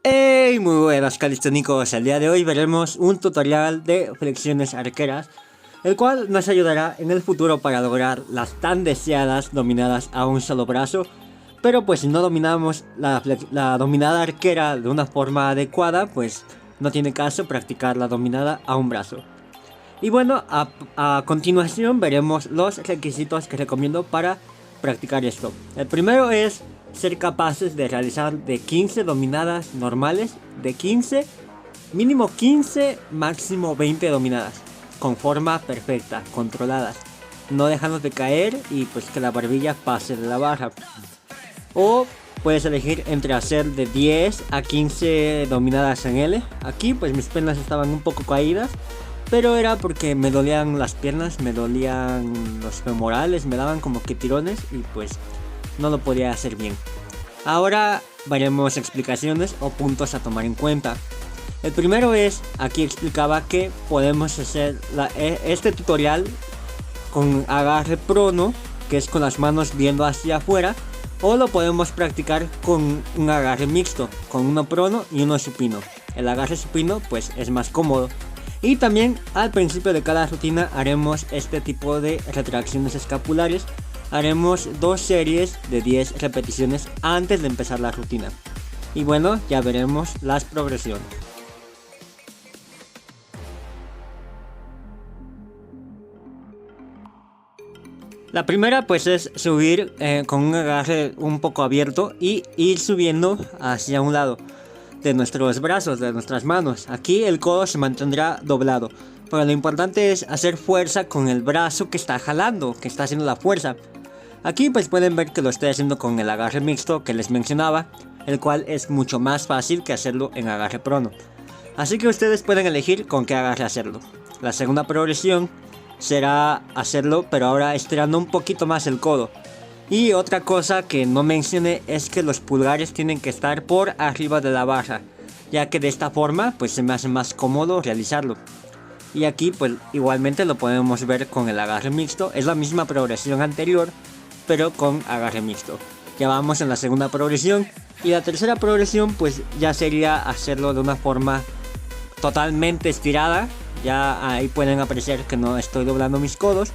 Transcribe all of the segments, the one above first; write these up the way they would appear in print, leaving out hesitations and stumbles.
Hey, muy buenas calisténicos, el día de hoy veremos un tutorial de flexiones arqueras, el cual nos ayudará en el futuro para lograr las tan deseadas dominadas a un solo brazo. Pero pues si no dominamos la dominada arquera de una forma adecuada, pues no tiene caso practicar la dominada a un brazo. Y bueno, a continuación veremos los requisitos que recomiendo para practicar esto. El primero es ser capaces de realizar de 15 dominadas normales, de 15, mínimo 15, máximo 20 dominadas, con forma perfecta, controladas, no dejando de caer y pues que la barbilla pase de la barra. O puedes elegir entre hacer de 10 a 15 dominadas en L. Aquí pues mis piernas estaban un poco caídas, pero era porque me dolían las piernas, me dolían los femorales, me daban como que tirones y pues no lo podía hacer bien. Ahora veremos explicaciones o puntos a tomar en cuenta. El primero es, aquí explicaba que podemos hacer este tutorial con agarre prono, que es con las manos viendo hacia afuera, o lo podemos practicar con un agarre mixto, con uno prono y uno supino. El agarre supino pues es más cómodo. Y también al principio de cada rutina haremos este tipo de retracciones escapulares. Haremos 2 series de 10 repeticiones antes de empezar la rutina. Y bueno, ya veremos las progresiones. La primera pues es subir con un agarre un poco abierto y ir subiendo hacia un lado de nuestros brazos, de nuestras manos. Aquí el codo se mantendrá doblado, pero lo importante es hacer fuerza con el brazo que está jalando, que está haciendo la fuerza. Aquí pues pueden ver que lo estoy haciendo con el agarre mixto que les mencionaba, el cual es mucho más fácil que hacerlo en agarre prono. Así que ustedes pueden elegir con qué agarre hacerlo. La segunda progresión será hacerlo, pero ahora estirando un poquito más el codo. Y otra cosa que no mencioné es que los pulgares tienen que estar por arriba de la barra, ya que de esta forma pues se me hace más cómodo realizarlo. Y aquí pues igualmente lo podemos ver con el agarre mixto, es la misma progresión anterior, pero con agarre mixto. Ya vamos en la segunda progresión, y la tercera progresión pues ya sería hacerlo de una forma totalmente estirada. Ya ahí pueden apreciar que no estoy doblando mis codos.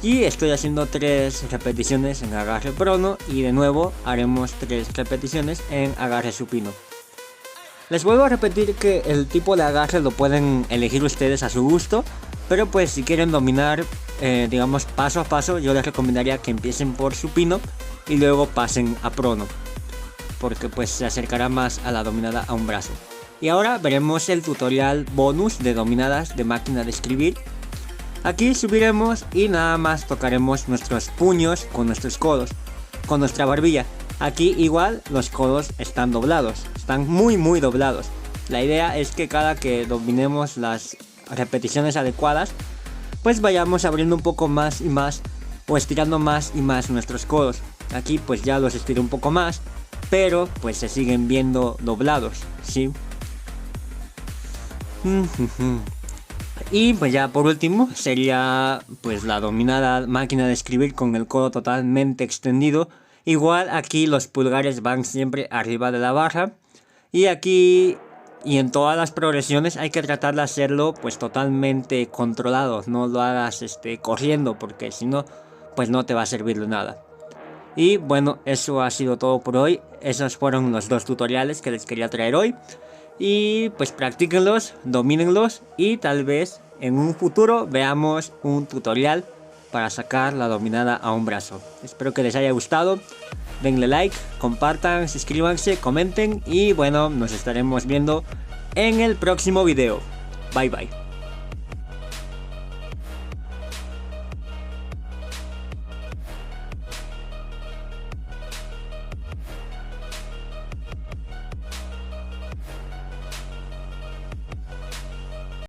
Y estoy haciendo 3 repeticiones en agarre prono y de nuevo haremos 3 repeticiones en agarre supino. Les vuelvo a repetir que el tipo de agarre lo pueden elegir ustedes a su gusto, pero pues si quieren dominar digamos paso a paso, yo les recomendaría que empiecen por supino y luego pasen a prono, porque pues se acercará más a la dominada a un brazo. Y ahora veremos el tutorial bonus de dominadas de máquina de escribir. Aquí subiremos y nada más tocaremos nuestros puños con nuestros codos, con nuestra barbilla. Aquí igual los codos están doblados, están muy doblados. La idea es que cada que dominemos las repeticiones adecuadas, pues vayamos abriendo un poco más y más, o estirando más y más nuestros codos. Aquí pues ya los estiro un poco más, pero pues se siguen viendo doblados, ¿sí? Y pues ya por último sería pues la dominada máquina de escribir con el codo totalmente extendido. Igual aquí los pulgares van siempre arriba de la barra. Y aquí y en todas las progresiones hay que tratar de hacerlo pues totalmente controlado. No lo hagas corriendo, porque si no pues no te va a servir de nada. Y bueno, eso ha sido todo por hoy. Esos fueron los 2 tutoriales que les quería traer hoy. Y pues practíquenlos, domínenlos y tal vez en un futuro veamos un tutorial para sacar la dominada a un brazo. Espero que les haya gustado. Denle like, compartan, suscríbanse, comenten y bueno, nos estaremos viendo en el próximo video. Bye bye.